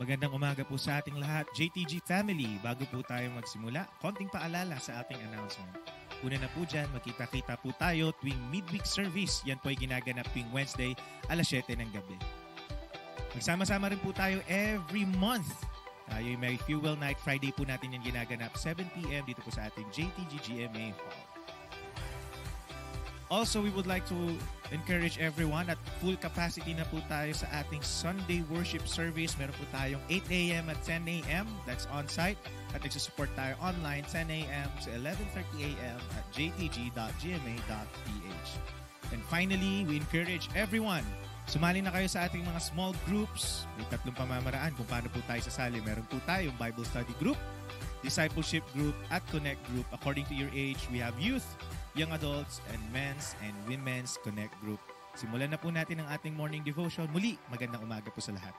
Magandang umaga po sa ating lahat, JTG family. Bago po tayo magsimula, konting paalala sa ating announcement. Una na po dyan, magkita-kita po tayo tuwing midweek service. Yan po ay ginaganap tuwing Wednesday, alas 7 ng gabi. Magsama-sama rin po tayo every month. Tayo may Fuel Night Friday po natin yung ginaganap, 7 p.m. dito po sa ating JTG GMA Hall. Also, we would like to encourage everyone at full capacity na po tayo sa ating Sunday worship service. Meron po tayong 8 a.m. at 10 a.m. That's on-site. At nagsusupport tayo online 10 a.m. to 11:30 a.m. at jtg.gma.ph. And finally, we encourage everyone, sumali na kayo sa ating mga small groups. May 3 pamamaraan kung paano po tayo sasali. Meron po tayong Bible study group, discipleship group, at connect group. According to your age, we have youth, young adults, and men's and women's connect group. Simulan na po natin ang ating morning devotion. Muli, magandang umaga po sa lahat.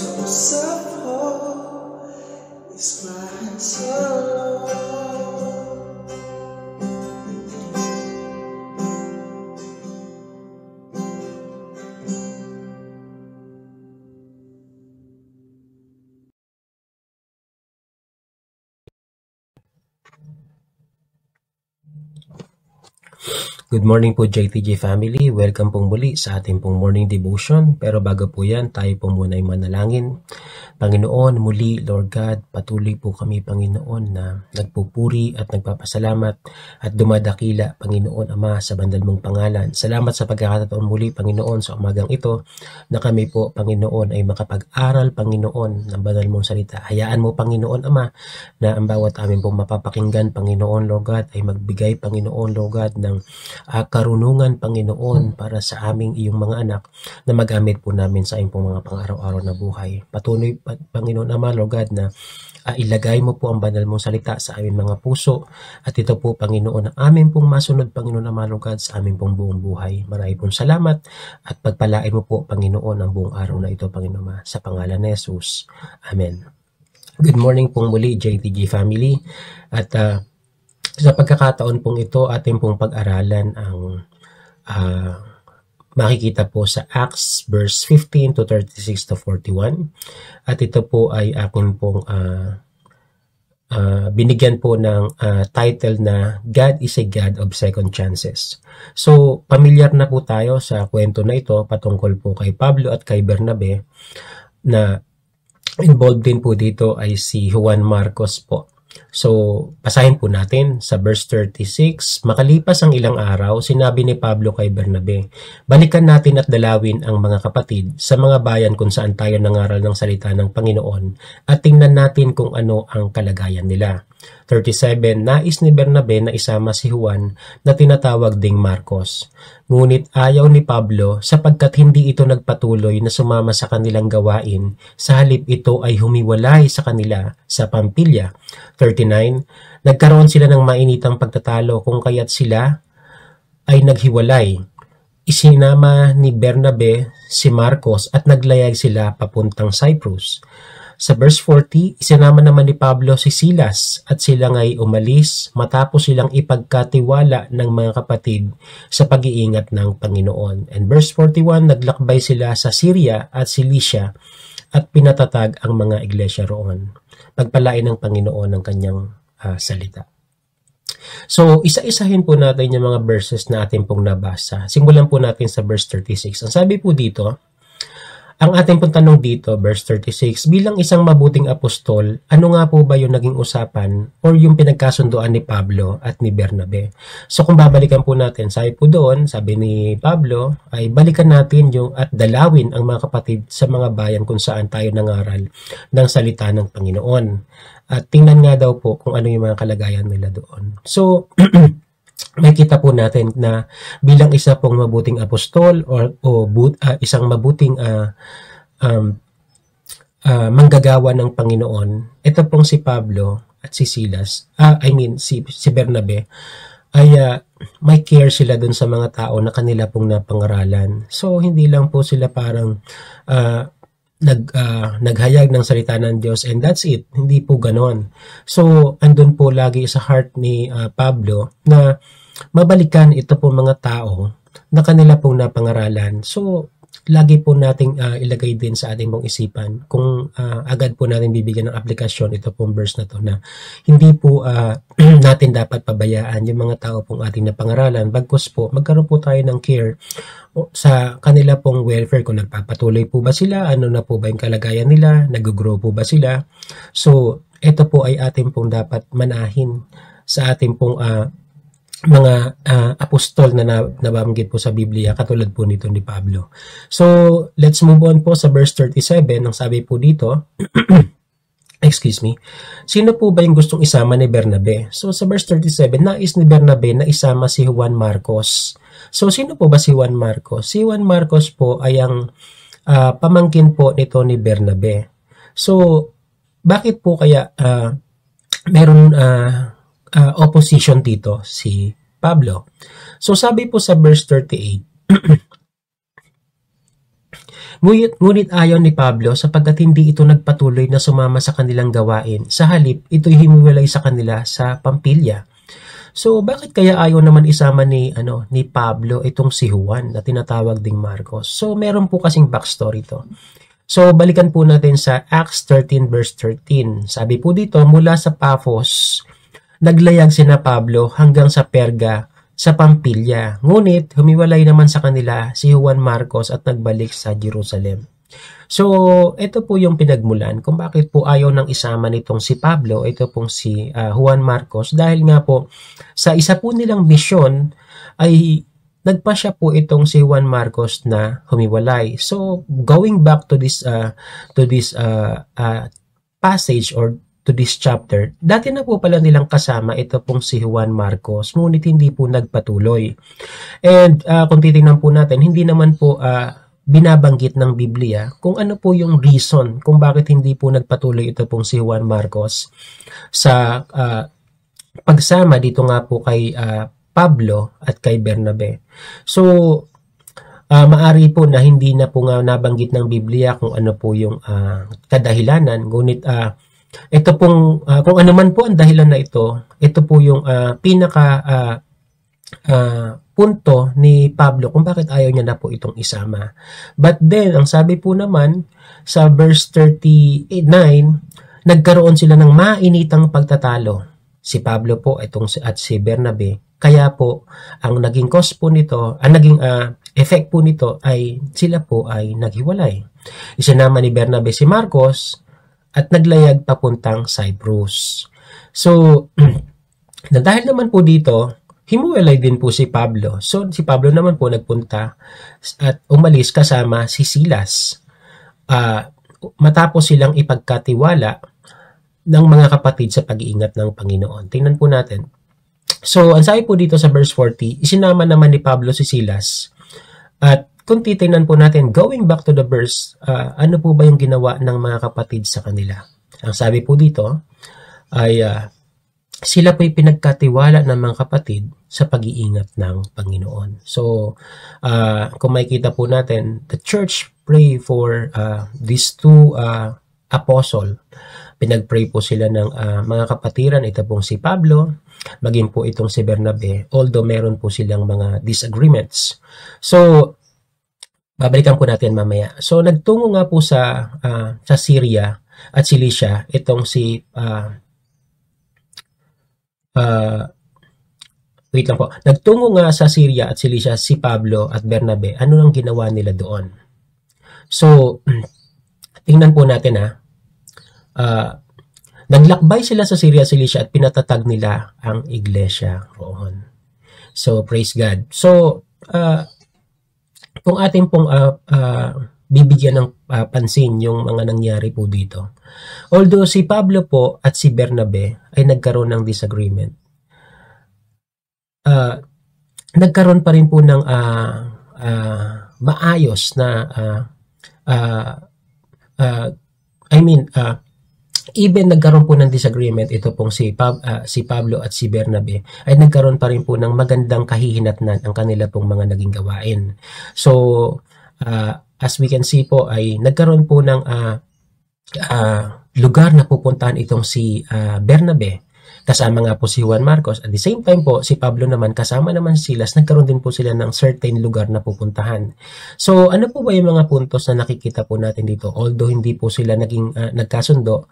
source of hope is Christ alone. Good morning po JTG family. Welcome pong muli sa ating pong morning devotion. Pero bago po yan, tayo po muna ay manalangin. Panginoon, muli, Lord God, patuloy po kami, Panginoon, na nagpupuri at nagpapasalamat at dumadakila, Panginoon Ama, sa bandal mong pangalan. Salamat sa pagkakataon muli, Panginoon, sa umagang ito na kami po, Panginoon, ay makapag-aral, Panginoon, ng bandal mong salita. Hayaan mo, Panginoon Ama, na ang bawat amin pong mapapakinggan, Panginoon, Lord God, ay magbigay, Panginoon, Lord God, ng karunungan, Panginoon, para sa aming iyong mga anak na magamit po namin sa iyong mga pang-araw-araw na buhay. Patuloy, Panginoon Ama, Lord God, na ilagay mo po ang banal mong salita sa aming mga puso at ito po, Panginoon, ang aming pong masunod, Panginoon Ama, Lord God, sa aming pong buong buhay. Marami pong salamat at pagpalain mo po, Panginoon, ang buong araw na ito, Panginoon Ama, sa pangalan ni Jesus. Amen. Good morning pong muli, JTG family. At sa pagkakataon pong ito, ating pong pag-aralan ang makikita po sa Acts verse 15 to 36 to 41. At ito po ay akin pong binigyan po ng title na God is a God of Second Chances. So, pamilyar na po tayo sa kwento na ito patungkol po kay Pablo at kay Bernabe, na involved din po dito ay si Juan Marcos po. So, basahin po natin sa verse 36. Makalipas ang ilang araw, sinabi ni Pablo kay Bernabe, balikan natin at dalawin ang mga kapatid sa mga bayan kung saan tayo nangaral ng salita ng Panginoon at tingnan natin kung ano ang kalagayan nila. 37. Nais ni Bernabe na isama si Juan na tinatawag ding Marcos. Ngunit ayaw ni Pablo sapagkat hindi ito nagpatuloy na sumama sa kanilang gawain, sa halip ito ay humiwalay sa kanila sa Pampilya. 39. Nagkaroon sila ng mainitang pagtatalo kung kaya't sila ay naghiwalay. Isinama ni Bernabe si Marcos at naglayag sila papuntang Cyprus. Sa verse 40, isinama naman ni Pablo si Silas at sila nga'y umalis matapos silang ipagkatiwala ng mga kapatid sa pag-iingat ng Panginoon. And verse 41, naglakbay sila sa Syria at Cilicia at pinatatag ang mga iglesia roon. Pagpalain ng Panginoon ang kanyang salita. So, isa-isahin po natin yung mga verses na atin pong nabasa. Simulan po natin sa verse 36. Ang sabi po dito, ang ating pong tanong dito, verse 36, bilang isang mabuting apostol, ano nga po ba yung naging usapan or yung pinagkasunduan ni Pablo at ni Bernabe? So kung babalikan po natin, sabi po doon, sabi ni Pablo, ay balikan natin yung at dalawin ang mga kapatid sa mga bayan kung saan tayo nangaral ng salita ng Panginoon. At tingnan nga daw po kung ano yung mga kalagayan nila doon. So, makikita po natin na bilang isa pong mabuting apostol o isang mabuting manggagawa ng Panginoon, ito pong si Pablo at si Silas, si Bernabe, ay may care sila dun sa mga tao na kanila pong napangaralan. So, hindi lang po sila parang naghayag ng salita ng Diyos and that's it. Hindi po ganon. So, andun po lagi sa heart ni Pablo na mabalikan ito po mga tao na kanila pong napangaralan. So, lagi po nating ilagay din sa ating pong isipan kung agad po natin bibigyan ng aplikasyon ito pong verse na to na hindi po natin dapat pabayaan yung mga tao pong ating napangaralan. Bagkus po, magkaroon po tayo ng care sa kanila pong welfare, kung nagpapatuloy po ba sila, ano na po ba yung kalagayan nila, nag-grow po ba sila. So, ito po ay ating pong dapat manahin sa ating pong mga apostol na nabanggit po sa Biblia, katulad po nito ni Pablo. So, let's move on po sa verse 37. Ang sabi po dito, excuse me, sino po ba yung gustong isama ni Bernabe? So, sa verse 37, nais ni Bernabe na isama si Juan Marcos. So, sino po ba si Juan Marcos? Si Juan Marcos po ay ang pamangkin po nito ni Bernabe. So, bakit po kaya meron opposition dito si Pablo? So sabi po sa verse 38, Ngunit ayaw ni Pablo sapagkat hindi ito nagpatuloy na sumama sa kanilang gawain. Sa halip, ito'y himiwalay sa kanila sa Pampilya. So, bakit kaya ayaw naman isama ni Pablo itong si Juan na tinatawag ding Marcos? So, meron po kasing backstory to. So, balikan po natin sa Acts 13 verse 13. Sabi po dito, mula sa Paphos, naglayag sina Pablo hanggang sa Perga sa Pampilya. Ngunit, humiwalay naman sa kanila si Juan Marcos at nagbalik sa Jerusalem. So, ito po yung pinagmulan kung bakit po ayaw nang isama nitong si Pablo, ito pong si Juan Marcos, dahil nga po sa isa po nilang misyon ay nagpasya po itong si Juan Marcos na humiwalay. So, going back to this passage or to this chapter, dati na po pala nilang kasama ito pong si Juan Marcos, ngunit hindi po nagpatuloy. And kung titingnan po natin, hindi naman po binabanggit ng Biblia kung ano po yung reason kung bakit hindi po nagpatuloy ito pong si Juan Marcos sa pagsama dito nga po kay Pablo at kay Bernabe. So, maari po na hindi na po nga nabanggit ng Biblia kung ano po yung kadahilanan, ngunit ito pong, kung ano man po ang dahilan na ito po yung punto ni Pablo kung bakit ayaw niya na po itong isama. But then, ang sabi po naman sa verse 39, nagkaroon sila ng mainitang pagtatalo. Si Pablo po at si Bernabe. Kaya po, ang naging cause po nito, ang naging effect po nito ay sila po ay naghiwalay. Isinama ni Bernabe si Marcos at naglayag papuntang Cyprus. So, dahil naman po dito, himuwalay din po si Pablo. So, si Pablo naman po nagpunta at umalis kasama si Silas. Matapos silang ipagkatiwala ng mga kapatid sa pag-iingat ng Panginoon. Tingnan po natin. So, ang sabi po dito sa verse 40, isinama naman ni Pablo si Silas. At kung titingnan po natin, going back to the verse, ano po ba yung ginawa ng mga kapatid sa kanila? Ang sabi po dito ay sila po'y pinagkatiwala ng mga kapatid sa pag-iingat ng Panginoon. So, kung makikita po natin, the church pray for these two apostle. Pinag-pray po sila ng mga kapatiran, ito pong si Pablo, maging po itong si Bernabe, although meron po silang mga disagreements. So, babalikan po natin mamaya. So, nagtungo nga po sa Syria at Cilicia, itong si wait lang po. Nagtungo nga sa Syria at Cilicia si Pablo at Bernabe. Ano nang ginawa nila doon? So, tingnan po natin naglakbay sila sa Syria at Cilicia at pinatatag nila ang iglesia roon. So, praise God. So, kung ating pong bibigyan ng pansin yung mga nangyari po dito. Although si Pablo po at si Bernabe ay nagkaroon ng disagreement, nagkaroon pa rin po ng maayos na even nagkaroon po ng disagreement, ito pong si Pablo at si Bernabe, ay nagkaroon pa rin po ng magandang kahihinatnan ang kanila pong mga naging gawain. So, as we can see po, ay nagkaroon po ng lugar na pupuntahan itong si Bernabe. Kasama nga po si Juan Marcos. At the same time po, si Pablo naman, kasama naman si Silas, nagkaroon din po sila ng certain lugar na pupuntahan. So, ano po ba yung mga puntos na nakikita po natin dito? Although hindi po sila naging nagkasundo,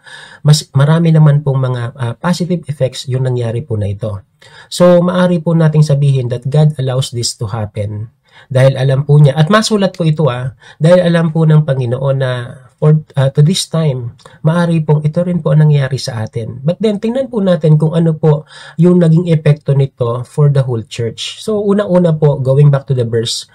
marami naman pong mga positive effects yung nangyari po na ito. So, maari po nating sabihin that God allows this to happen. Dahil alam po niya, at masulat ko ito dahil alam po ng Panginoon na to this time, maari pong ito rin po ang nangyari sa atin. But then, tingnan po natin kung ano po yung naging epekto nito for the whole church. So, unang-una po, going back to the verse,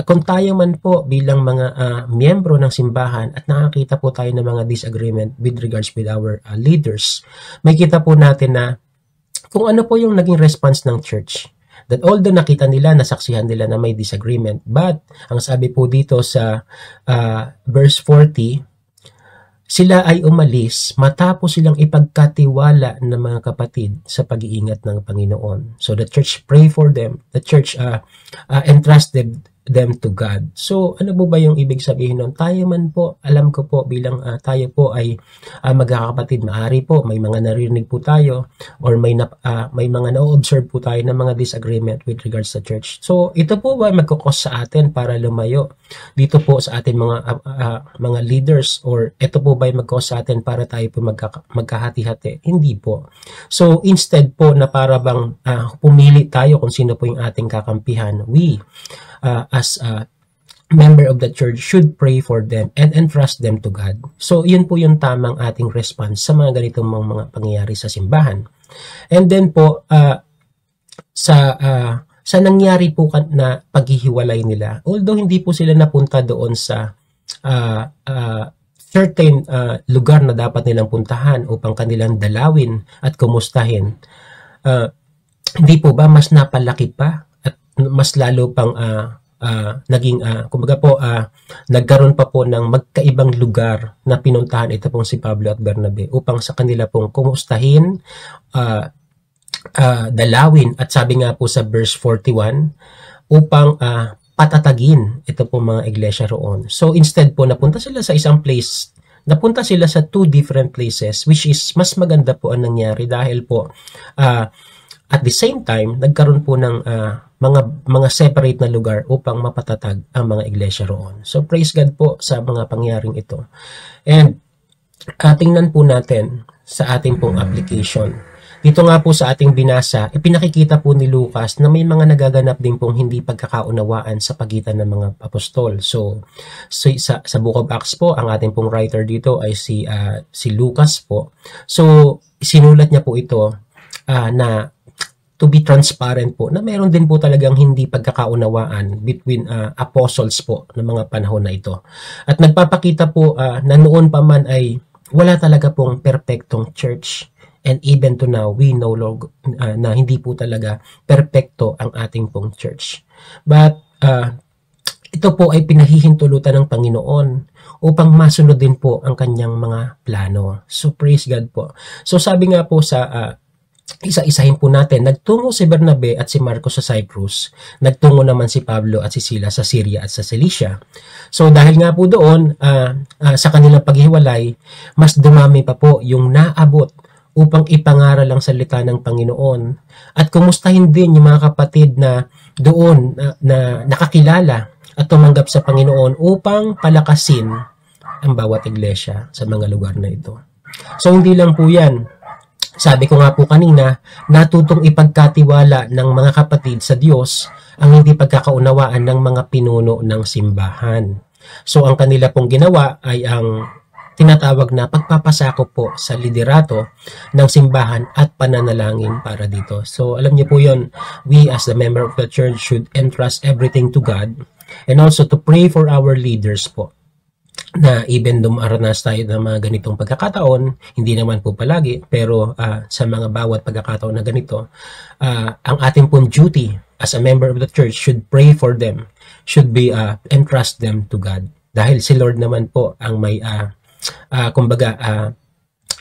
kung tayo man po bilang mga miyembro ng simbahan at nakakita po tayo ng mga disagreement with regards with our leaders, may kita po natin na kung ano po yung naging response ng church. That although nakita nila, nasaksihan nila na may disagreement, but ang sabi po dito sa verse 40, sila ay umalis matapos silang ipagkatiwala ng mga kapatid sa pag-iingat ng Panginoon. So the church pray for them. The church entrusted them to God. So, ano po ba yung ibig sabihin nun? Tayo man po, alam ko po bilang tayo po ay magkakapatid, maari po, may mga narinig po tayo or may mga na-observe po tayo ng mga disagreement with regards sa church. So, ito po ba magkukos sa atin para lumayo dito po sa ating mga leaders, or ito po ba magkukos sa atin para tayo po magkahati-hati? Hindi po. So, instead po na para bang pumili tayo kung sino po yung ating kakampihan, we as a member of the church should pray for them and entrust them to God. So, yun po yung tamang ating response sa mga ganitong mga pangyayari sa simbahan. And then po, sa nangyari po na paghihiwalay nila, although hindi po sila napunta doon sa certain lugar na dapat nilang puntahan upang kanilang dalawin at kumustahin, hindi po ba mas napalaki pa at mas lalo pang naging kumbaga po nagkaroon pa po ng magkaibang lugar na pinuntahan ito pong si Pablo at Bernabe upang sa kanila pong kumustahin, dalawin, at sabi nga po sa verse 41 upang patatagin ito pong mga iglesia roon. So instead po napunta sila sa isang place, napunta sila sa two different places, which is mas maganda po ang nangyari dahil po at the same time, nagkaroon po ng mga separate na lugar upang mapatatag ang mga iglesia roon. So, praise God po sa mga pangyaring ito. And, tingnan po natin sa ating pong application. Dito nga po sa ating binasa, ipinakikita po ni Lucas na may mga nagaganap din pong hindi pagkakaunawaan sa pagitan ng mga apostol. So sa Book of Acts po, ang ating pong writer dito ay si Lucas po. So, sinulat niya po ito na to be transparent po, na meron din po talagang hindi pagkakaunawaan between apostles po ng mga panahon na ito. At nagpapakita po na noon pa man ay wala talaga pong perfectong church. And even to now, we know na hindi po talaga perfecto ang ating pong church. But ito po ay pinahihintulutan ng Panginoon upang masunod din po ang kanyang mga plano. So praise God po. So sabi nga po sa isa-isahin po natin, nagtungo si Bernabe at si Marcos sa Cyprus, nagtungo naman si Pablo at si Silas sa Syria at sa Cilicia. So dahil nga po doon, sa kanilang paghiwalay, mas dumami pa po yung naabot upang ipangaral ang salita ng Panginoon. At kumustahin din yung mga kapatid na doon na nakakilala at tumanggap sa Panginoon upang palakasin ang bawat iglesia sa mga lugar na ito. So hindi lang po yan. Sabi ko nga po kanina, natutong ipagkatiwala ng mga kapatid sa Diyos ang hindi pagkakaunawaan ng mga pinuno ng simbahan. So ang kanila pong ginawa ay ang tinatawag na pagpapasakop po sa liderato ng simbahan at pananalangin para dito. So alam niyo po yun, we as the member of the church should entrust everything to God and also to pray for our leaders po. Na even dumaranas tayo ng mga ganitong pagkakataon, hindi naman po palagi, pero sa mga bawat pagkakataon na ganito, ang ating pong duty as a member of the church should pray for them, should be entrust them to God. Dahil si Lord naman po ang may,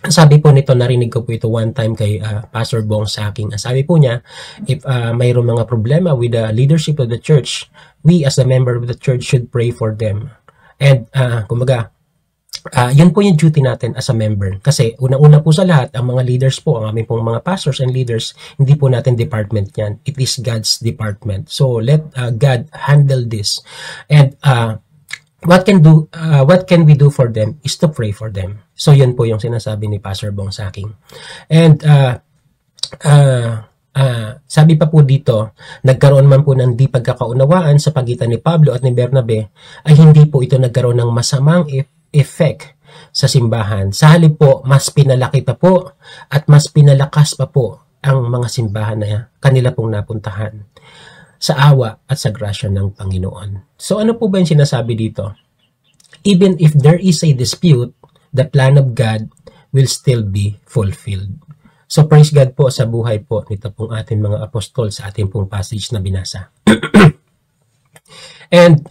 sabi po nito, narinig ko po ito one time kay Pastor Bong sa akin. Sabi po niya, if mayroong mga problema with the leadership of the church, we as a member of the church should pray for them. And, yun po yung duty natin as a member. Kasi, unang-una po sa lahat, ang mga leaders po, ang aming pong mga pastors and leaders, hindi po natin department yan. It is God's department. So, let God handle this. And, what can we do for them is to pray for them. So, yun po yung sinasabi ni Pastor Bong sa akin. And, sabi pa po dito, nagkaroon man po ng di pagkakaunawaan sa pagitan ni Pablo at ni Bernabe, ay hindi po ito nagkaroon ng masamang effect sa simbahan. Sa halip po, mas pinalaki pa po at mas pinalakas pa po ang mga simbahan na kanila pong napuntahan sa awa at sa grasya ng Panginoon. So ano po ba yung sinasabi dito? Even if there is a dispute, the plan of God will still be fulfilled. So praise God po sa buhay po nito pong ating mga apostol sa ating pong passage na binasa. And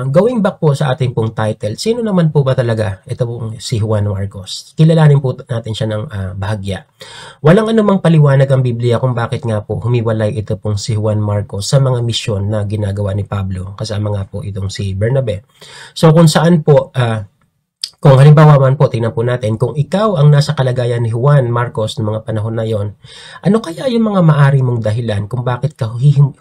going back po sa ating pong title, sino naman po ba talaga ito pong si Juan Marcos? Kilalanin po natin siya ng bahagya. Walang anumang paliwanag ang Biblia kung bakit nga po humiwalay ito pong si Juan Marcos sa mga misyon na ginagawa ni Pablo, kasama nga po itong si Bernabe. So kung saan po kung halimbawa man po, tingnan po natin, kung ikaw ang nasa kalagayan ni Juan Marcos ng mga panahon na yon, ano kaya yung mga maari mong dahilan kung bakit ka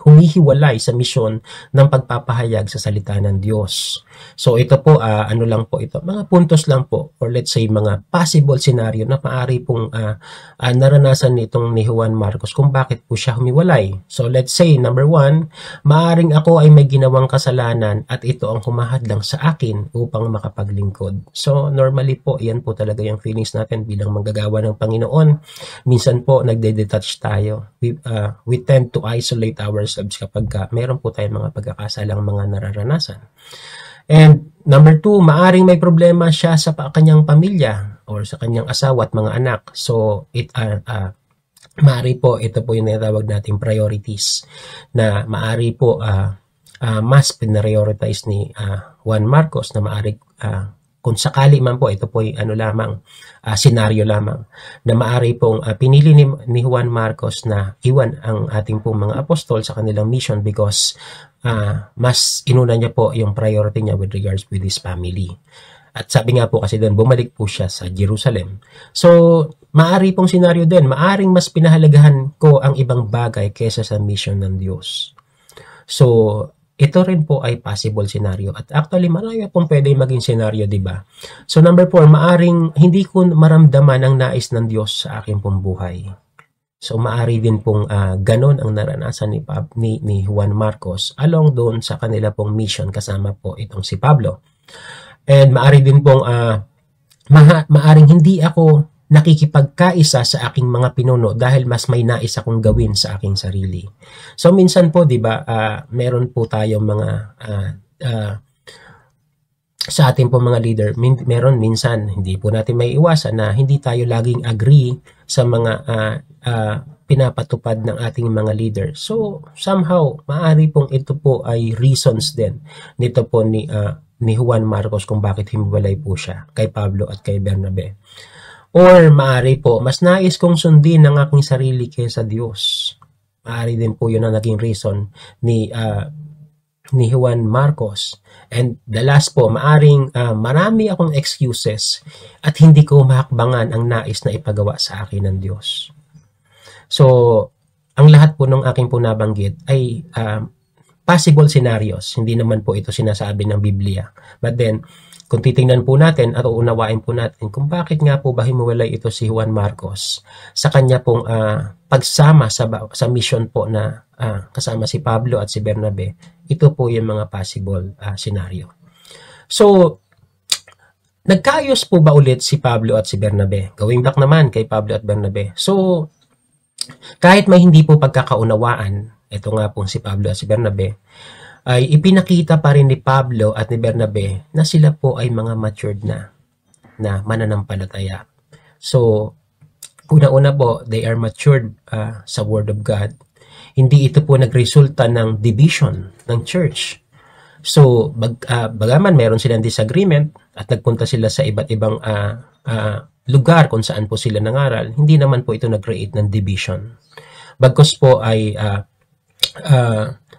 humihiwalay sa misyon ng pagpapahayag sa salita ng Diyos? So ito po, ano lang po ito, mga puntos lang po, or let's say mga possible scenario na maari pong naranasan nitong ni Juan Marcos kung bakit po siya humiwalay. So let's say, number 1, maaring ako ay may ginawang kasalanan at ito ang humahadlang sa akin upang makapaglingkod. So, normally po, yan po talaga yung feelings natin bilang manggagawa ng Panginoon. Minsan po, nagde-detach tayo. We tend to isolate ourselves kapag meron po tayong mga pagkakasalang mga nararanasan. And number 2, maaring may problema siya sa kanyang pamilya or sa kanyang asawa at mga anak. So, maari po, ito po yung natawag nating priorities na maari po mas pinarioritize ni Juan Marcos na maari kung sakali man po, ito po ay senaryo lamang na maari pong pinili ni Juan Marcos na iwan ang ating pong mga apostol sa kanilang mission because mas inuna niya po yung priority niya with regards with his family. At sabi nga po kasi doon, bumalik po siya sa Jerusalem. So, maari pong senaryo din, maaring mas pinahalagahan ko ang ibang bagay kaysa sa mission ng Diyos. So, ito rin po ay possible scenario. At actually, marami pong pwede maging scenario, di ba? So, number 4, maaring hindi ko maramdaman ang nais ng Diyos sa aking pong buhay. So, maari din pong ganon ang naranasan ni Juan Marcos along doon sa kanila pong mission kasama po itong si Pablo. And maari din pong maaring hindi ako nakikipagkaisa sa aking mga pinuno dahil mas may nais akong gawin sa aking sarili. So minsan po, 'di ba, meron po tayong mga sa ating po mga leader, meron minsan hindi po natin maiiwasan na hindi tayo laging agree sa mga pinapatupad ng ating mga leader. So somehow, maaari pong ito po ay reasons din nito po ni Juan Marcos kung bakit himiwalay po siya kay Pablo at kay Bernabe. Or maari po, mas nais kong sundin ang aking sarili kaysa Diyos. Maari din po yun ang naging reason ni Juan Marcos. And the last po, maaring marami akong excuses at hindi ko mahakbangan ang nais na ipagawa sa akin ng Diyos. So, ang lahat po ng aking po nabanggit ay possible scenarios. Hindi naman po ito sinasabi ng Biblia. But then, kung titingnan po natin at uunawain po natin kung bakit nga po ba himuwalay ito si Juan Marcos sa kanya pong pagsama sa mission po na kasama si Pablo at si Bernabe, ito po yung mga possible scenario. So, nagkaayos po ba ulit si Pablo at si Bernabe? Going back naman kay Pablo at Bernabe. So, kahit may hindi po pagkakaunawaan, ito nga po si Pablo at si Bernabe, ay ipinakita pa rin ni Pablo at ni Bernabe na sila po ay mga matured na mananampalataya. So, una-una po, they are matured sa Word of God. Hindi ito po nagresulta ng division ng church. So, bagaman meron silang disagreement at nagpunta sila sa iba't ibang lugar kung saan po sila nangaral, hindi naman po ito nag-create ng division. Bagkus po ay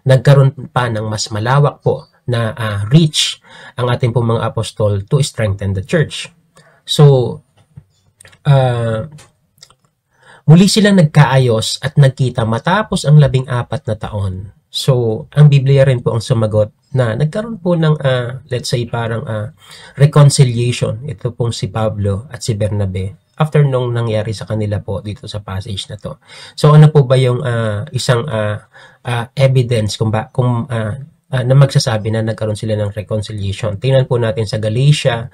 nagkaroon pa ng mas malawak po na reach ang ating pong mga apostol to strengthen the church. So, muli silang nagkaayos at nagkita matapos ang 14 na taon. So, ang Biblia rin po ang sumagot na nagkaroon po ng, let's say, parang reconciliation. Ito pong si Pablo at si Bernabe after nung nangyari sa kanila po dito sa passage na to. So, ano po ba yung isang evidence na magsasabi na nagkaroon sila ng reconciliation? Tingnan po natin sa Galatians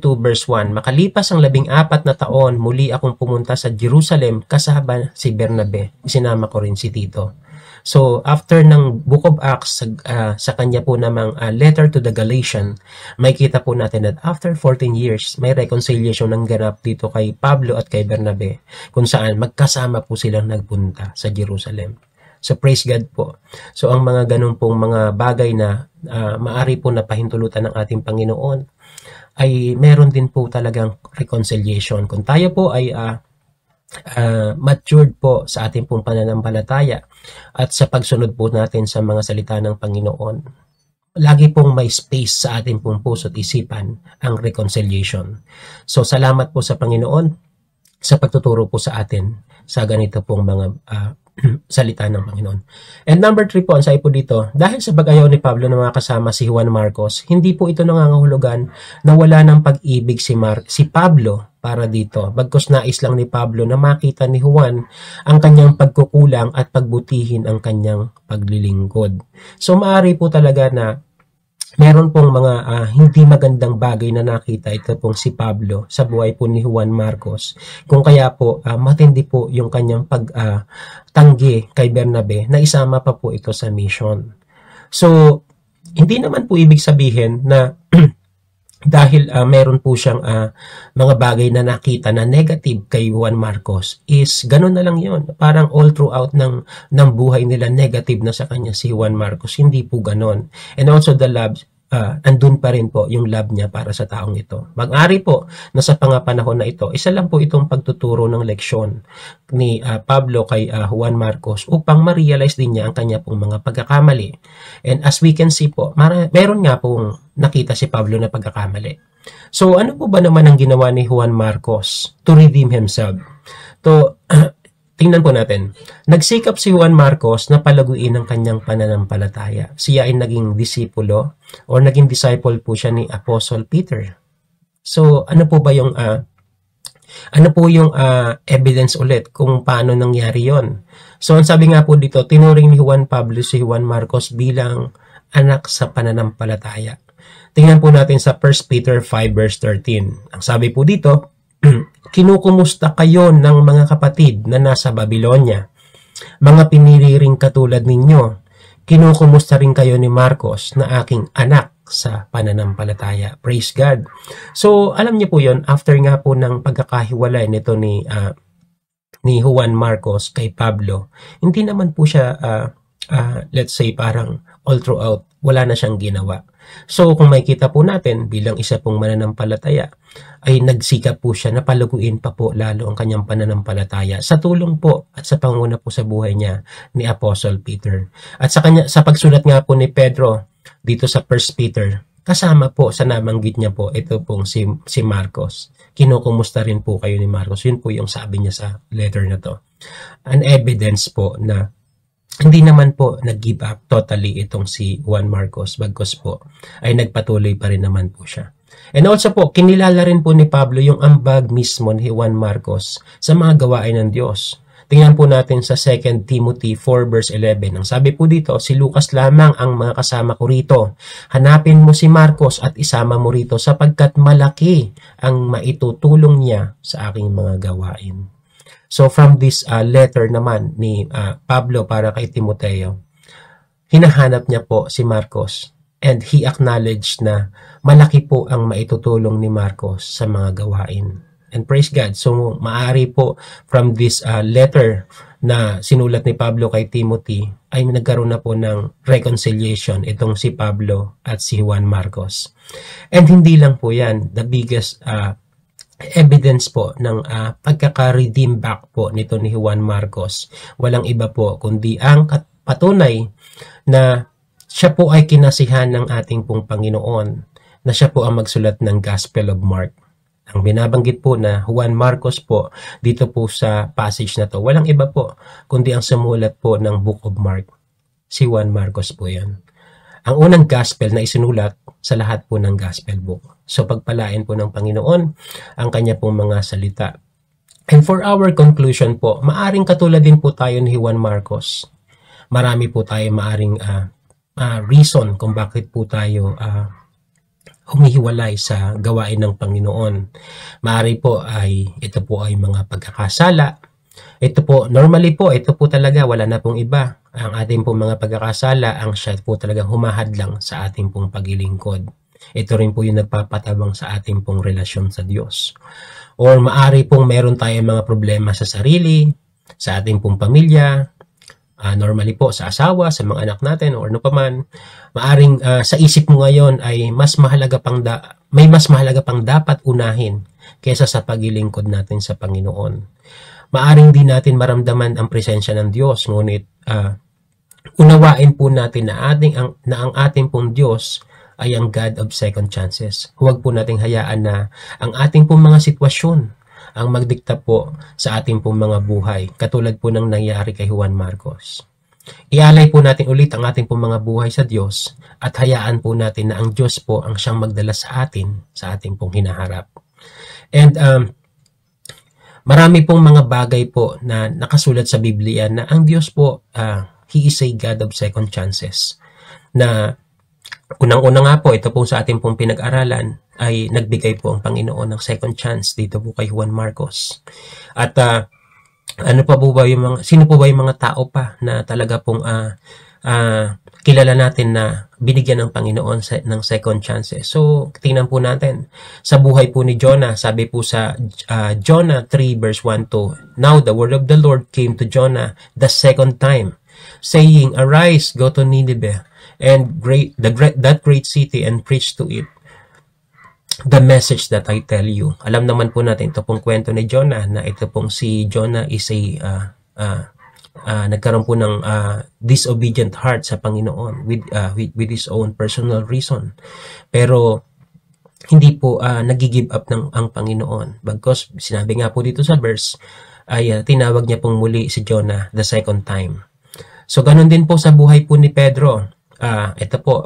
2 verse 1. Makalipas ang 14 na taon, muli akong pumunta sa Jerusalem kasama si Bernabe. Isinama ko rin si Tito. So, after ng Book of Acts, sa kanya po namang letter to the Galatians, may kita po natin that after 14 years, may reconciliation ng ganap dito kay Pablo at kay Bernabe, kung saan magkasama po silang nagpunta sa Jerusalem. So, praise God po. So, ang mga ganun pong mga bagay na maari po na pahintulutan ng ating Panginoon, ay meron din po talagang reconciliation. Kung tayo po ay matured po sa ating pong pananampalataya at sa pagsunod po natin sa mga salita ng Panginoon, lagi pong may space sa ating pong puso at isipan ang reconciliation. So salamat po sa Panginoon sa pagtuturo po sa atin sa ganito pong mga salita ng Panginoon. And number 3 po, ang sabi po dito, dahil sa pag-ayaw ni Pablo na mga kasama si Juan Marcos, hindi po ito nangangahulugan na wala ng pag-ibig si Pablo para dito. Bagkus nais lang ni Pablo na makita ni Juan ang kanyang pagkukulang at pagbutihin ang kanyang paglilingkod. So maaari po talaga na meron pong mga hindi magandang bagay na nakita ito pong si Pablo sa buhay po ni Juan Marcos. Kung kaya po matindi po yung kanyang pagtanggi kay Bernabe na isama pa po ito sa mission. So hindi naman po ibig sabihin na dahil meron po siyang mga bagay na nakita na negative kay Juan Marcos is ganun na lang yun. Parang all throughout ng buhay nila negative na sa kanya si Juan Marcos. Hindi po ganun. And also the love, andun pa rin po yung love niya para sa taong ito. Mag-ari po na sa panahon na ito, isa lang po itong pagtuturo ng leksyon ni Pablo kay Juan Marcos upang ma-realize din niya ang kanya pong mga pagkakamali. And as we can see po, meron nga pong nakita si Pablo na pagkakamali. So ano po ba naman ang ginawa ni Juan Marcos to redeem himself? Tingnan po natin. Nagsikap si Juan Marcos na palaguin ang kanyang pananampalataya. Siya ay naging disipulo or naging disciple po siya ni Apostle Peter. So ano po ba yung evidence ulit kung paano nangyari yon? So ang sabi nga po dito, tinuring ni Juan Pablo si Juan Marcos bilang anak sa pananampalataya. Tingnan po natin sa 1 Peter 5 verse 13. Ang sabi po dito, kinukumusta kayo ng mga kapatid na nasa Babylonia, mga pinili ring katulad ninyo. Kinukumusta rin kayo ni Marcos na aking anak sa pananampalataya. Praise God. So alam niyo po yon, after nga po ng pagkakahiwalay nito ni Juan Marcos kay Pablo, hindi naman po siya let's say parang all throughout wala na siyang ginawa. So kung makikita po natin bilang isa pong mananampalataya ay nagsikap po siya na palaguin pa po lalo ang kanyang pananampalataya sa tulong po at sa panguna po sa buhay niya ni Apostle Peter. At sa pagsulat nga po ni Pedro dito sa 1 Peter, kasama po sa nabanggit niya po ito pong si Marcos. Kinukumusta rin po kayo ni Marcos. Yun po yung sabi niya sa letter na to. An evidence po na hindi naman po nag-give up totally itong si Juan Marcos, bagkus po ay nagpatuloy pa rin naman po siya. And also po, kinilala rin po ni Pablo yung ambag mismo ni Juan Marcos sa mga gawain ng Diyos. Tingnan po natin sa 2 Timothy 4 verse 11. Ang sabi po dito, si Lucas lamang ang mga kasama ko rito. Hanapin mo si Marcos at isama mo rito sapagkat malaki ang maitutulong niya sa aking mga gawain. So from this letter naman ni Pablo para kay Timoteo, hinahanap niya po si Marcos and he acknowledged na malaki po ang maitutulong ni Marcos sa mga gawain. And praise God. So maaari po from this letter na sinulat ni Pablo kay Timothy ay nagkaroon na po ng reconciliation itong si Pablo at si Juan Marcos. And hindi lang po yan, the biggest evidence po ng pagkaka-redeem back po nito ni Juan Marcos. Walang iba po kundi ang patunay na siya po ay kinasihan ng ating pong Panginoon, na siya po ang magsulat ng Gospel of Mark. Ang binabanggit po na Juan Marcos po dito po sa passage na to, walang iba po kundi ang sumulat po ng Book of Mark. Si Juan Marcos po yan. Ang unang gospel na isinulat sa lahat po ng gospel book. So pagpalain po ng Panginoon ang kanya pong mga salita. And for our conclusion po, maaring katulad din po tayo ni Juan Marcos. Marami po tayo maaring reason kung bakit po tayo humihiwalay sa gawain ng Panginoon. Maaari po ito po ay mga pagkakasala. Ito po, normally po, ito po talaga, wala na pong iba. Ang ating pong mga pagkakasala, ang siya po talagang humahadlang sa ating pong paglilingkod. Ito rin po yung nagpapatabang sa ating pong relasyon sa Diyos. Or maari pong meron tayong mga problema sa sarili, sa ating pong pamilya, normally po sa asawa, sa mga anak natin, or ano paman, maaring sa isip mo ngayon ay may mas mahalaga pang dapat unahin kaysa sa paglilingkod natin sa Panginoon. Maaring din natin maramdaman ang presensya ng Diyos, ngunit unawain po natin na ang ating pong Diyos ay ang God of second chances. Huwag po nating hayaan na ang ating pong mga sitwasyon ang magdikta po sa ating pong mga buhay, katulad po ng nangyari kay Juan Marcos. Ialay po natin ulit ang ating pong mga buhay sa Diyos at hayaan po natin na ang Diyos po ang siyang magdala sa ating pong hinaharap. And marami pong mga bagay po na nakasulat sa Biblia na ang Diyos po, He is a God of second chances. Na unang-una nga po, ito po sa ating pong pinag-aralan, ay nagbigay po ang Panginoon ng second chance dito po kay Juan Marcos. At sino po ba yung mga tao pa na talaga pong kilala natin na binigyan ng Panginoon ng second chances? So, tingnan po natin. Sa buhay po ni Jonah, sabi po sa Jonah 3 verse 1-2, "Now the word of the Lord came to Jonah the second time, saying, Arise, go to Nineveh, and that great city, and preach to it the message that I tell you." Alam naman po natin ito pong kwento ni Jonah, na ito pong si Jonah is nagkaroon po ng disobedient heart sa Panginoon with his own personal reason. Pero hindi po nag-give up ang Panginoon. Bagkus sinabi nga po dito sa verse ay tinawag niya pong muli si Jonah the second time. So ganun din po sa buhay po ni Pedro. Ito po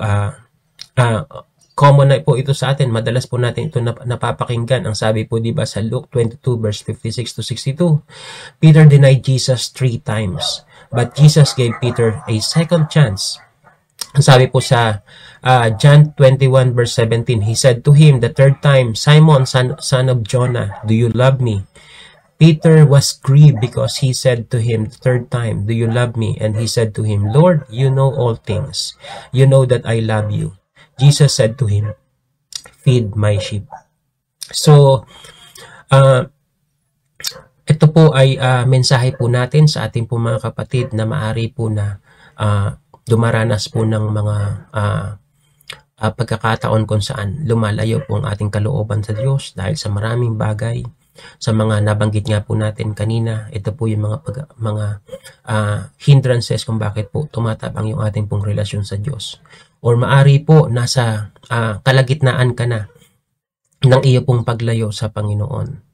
common na po ito sa atin. Madalas po natin ito napapakinggan. Ang sabi po, di ba, sa Luke 22 verse 56-62, Peter denied Jesus 3 times, but Jesus gave Peter a second chance. Ang sabi po sa John 21 verse 17, He said to him the third time, Simon, son of Jonah, do you love me? Peter was grieved because he said to him the third time, do you love me? And he said to him, Lord, you know all things. You know that I love you. Jesus said to him, feed my sheep. So, ito po ay mensahe po natin sa ating po mga kapatid na maari po na dumaranas po ng mga pagkakataon kung saan lumalayo po ang ating kalooban sa Diyos dahil sa maraming bagay. Sa mga nabanggit nga po natin kanina, ito po yung mga hindrances kung bakit po tumatabang yung ating pong relasyon sa Diyos. Or maari po nasa kalagitnaan ka na ng iyo pong paglayo sa Panginoon.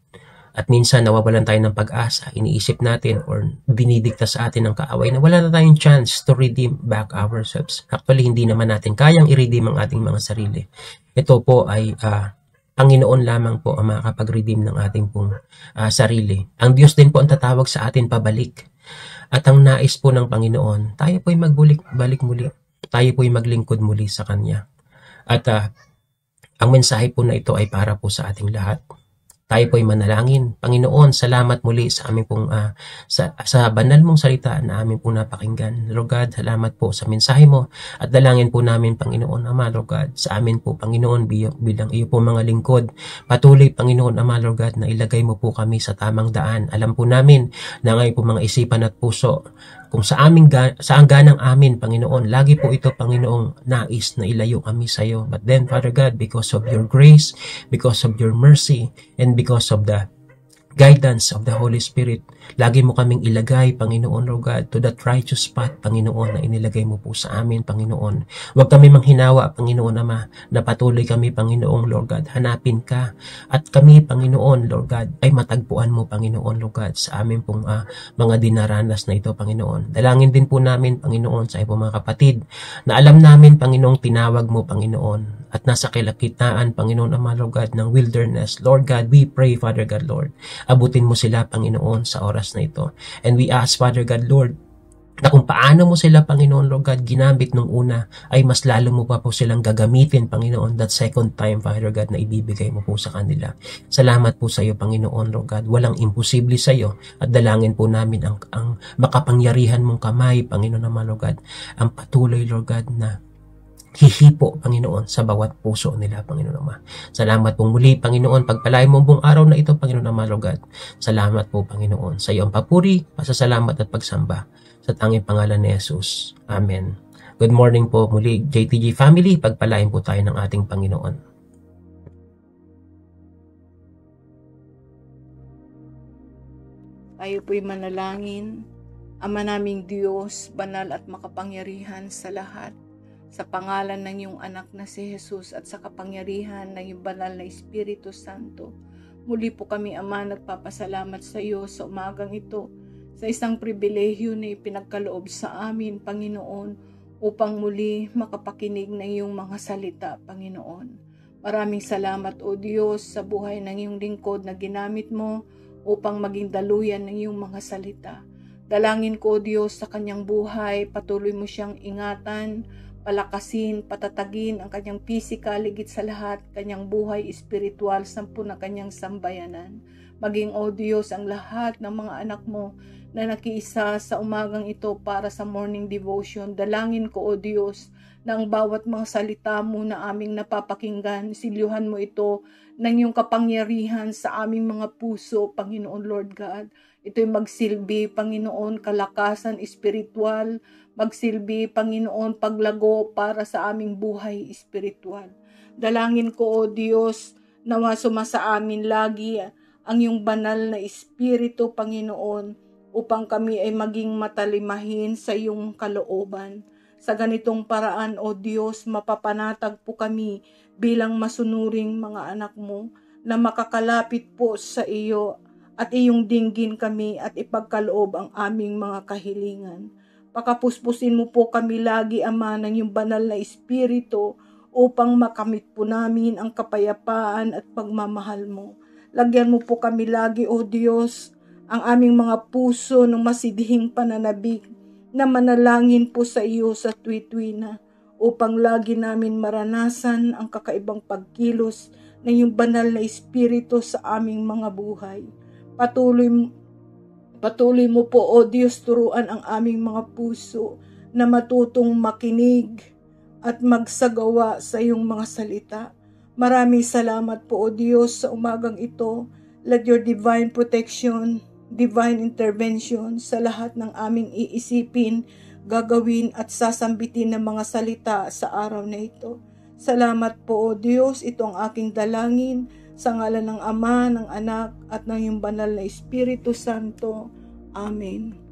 At minsan nawawalan tayo ng pag-asa, iniisip natin or dinidikta sa atin ng kaaway na wala na tayong chance to redeem back ourselves. Actually, hindi naman natin kayang i-redeem ang ating mga sarili. Ito po ay Panginoon lamang po ang makakapag-redeem ng ating pong sarili. Ang Diyos din po ang tatawag sa atin pabalik. At ang nais po ng Panginoon, tayo po ay magbalik muli. Tayo po ay maglingkod muli sa Kanya. At ang mensahe po na ito ay para po sa ating lahat. Tayo po ay manalangin. Panginoon, salamat muli sa aming pong sa banal mong salita na aming pong napakinggan. Lord God, salamat po sa mensahe mo at dalangin po namin, Panginoon Ama, Lord God, sa amin po, Panginoon, bilang iyo po mga lingkod. Patuloy, Panginoon Ama, Lord God, na ilagay mo po kami sa tamang daan. Alam po namin na ngayon po mga isipan at puso, kung sa ang ganang amin, Panginoon, lagi po ito, Panginoong, nais na ilayo kami sa iyo. But then, Father God, because of your grace, because of your mercy, and because of the guidance of the Holy Spirit, lagi mo kaming ilagay, Panginoon, Lord God, to that righteous path, Panginoon, na inilagay mo po sa amin, Panginoon. Huwag kami manghinawa, Panginoon Ama, na patuloy kami, Panginoon, Lord God, hanapin ka. At kami, Panginoon, Lord God, ay matagpuan mo, Panginoon, Lord God, sa amin pong mga dinaranas na ito, Panginoon. Dalangin din po namin, Panginoon, sa ipong mga kapatid, na alam namin, Panginoong, tinawag mo, Panginoon, at nasa kalagitnaan, Panginoon Ama, Lord God, ng wilderness. Lord God, we pray, Father God, Lord, abutin mo sila, Panginoon, sa oras na ito. And we ask, Father God, Lord, na kung paano mo sila, Panginoon, Lord God, ginamit nung una, ay mas lalo mo pa po silang gagamitin, Panginoon, that second time, Father God, na ibibigay mo po sa kanila. Salamat po sa iyo, Panginoon, Lord God. Walang imposible sa iyo. At dalangin po namin ang makapangyarihan mong kamay, Panginoon naman, Lord God, ang patuloy, Lord God, na hihipo, Panginoon, sa bawat puso nila, Panginoon Ama. Salamat po muli, Panginoon, pagpalain mo buong araw na ito, Panginoon Ama, Lord God. Salamat po, Panginoon. Sa iyo ang papuri, pasasalamat at pagsamba. sa tanging pangalan ni Jesus. Amen. Good morning po muli, JTG family. Pagpalain po tayo ng ating Panginoon. Tayo po'y manalangin. Ama naming Diyos, banal at makapangyarihan sa lahat, sa pangalan ng iyong anak na si Jesus at sa kapangyarihan ng iyong banal na Espiritu Santo, muli po kami, Ama, nagpapasalamat sa iyo sa umagang ito, sa isang pribilehyo na ipinagkaloob sa amin, Panginoon, upang muli makapakinig ng iyong mga salita, Panginoon. Maraming salamat, O Diyos, sa buhay ng iyong lingkod na ginamit mo upang maging daluyan ng iyong mga salita. Dalangin ko, O Diyos, sa kanyang buhay, patuloy mo siyang ingatan, palakasin, patatagin ang kanyang pisikal, higit sa lahat, kanyang buhay espiritual, sampu na kanyang sambayanan. Maging, O Diyos, ang lahat ng mga anak mo na nakiisa sa umagang ito para sa morning devotion. Dalangin ko, O Diyos, na ang bawat mga salita mo na aming napapakinggan, silyuhan mo ito ng iyong kapangyarihan sa aming mga puso, Panginoon Lord God. Ito'y magsilbi, Panginoon, kalakasan espiritual, magsilbi, Panginoon, paglago para sa aming buhay espiritual. Dalangin ko, O Diyos, nawa sumasa amin lagi ang iyong banal na Espiritu, Panginoon, upang kami ay maging matalimahin sa iyong kalooban. Sa ganitong paraan, O Diyos, mapapanatag po kami bilang masunuring mga anak mo na makakalapit po sa iyo at iyong dinggin kami at ipagkaloob ang aming mga kahilingan. Pakapuspusin mo po kami lagi, Ama, ng iyong banal na Espiritu upang makamit po namin ang kapayapaan at pagmamahal mo. Lagyan mo po kami lagi, O Diyos, ang aming mga puso ng masidhing pananabik na manalangin po sa iyo sa tuwi-tuwi upang lagi namin maranasan ang kakaibang pagkilos ng iyong banal na Espiritu sa aming mga buhay. Patuloy mo po, O Diyos, turuan ang aming mga puso na matutong makinig at magsagawa sa iyong mga salita. Maraming salamat po, O Diyos, sa umagang ito. Let your divine protection, divine intervention sa lahat ng aming iisipin, gagawin at sasambitin ng mga salita sa araw na ito. Salamat po, O Diyos, ito ang aking dalangin sa ngalan ng Ama, ng Anak at ng iyong banal na Espiritu Santo. Amen.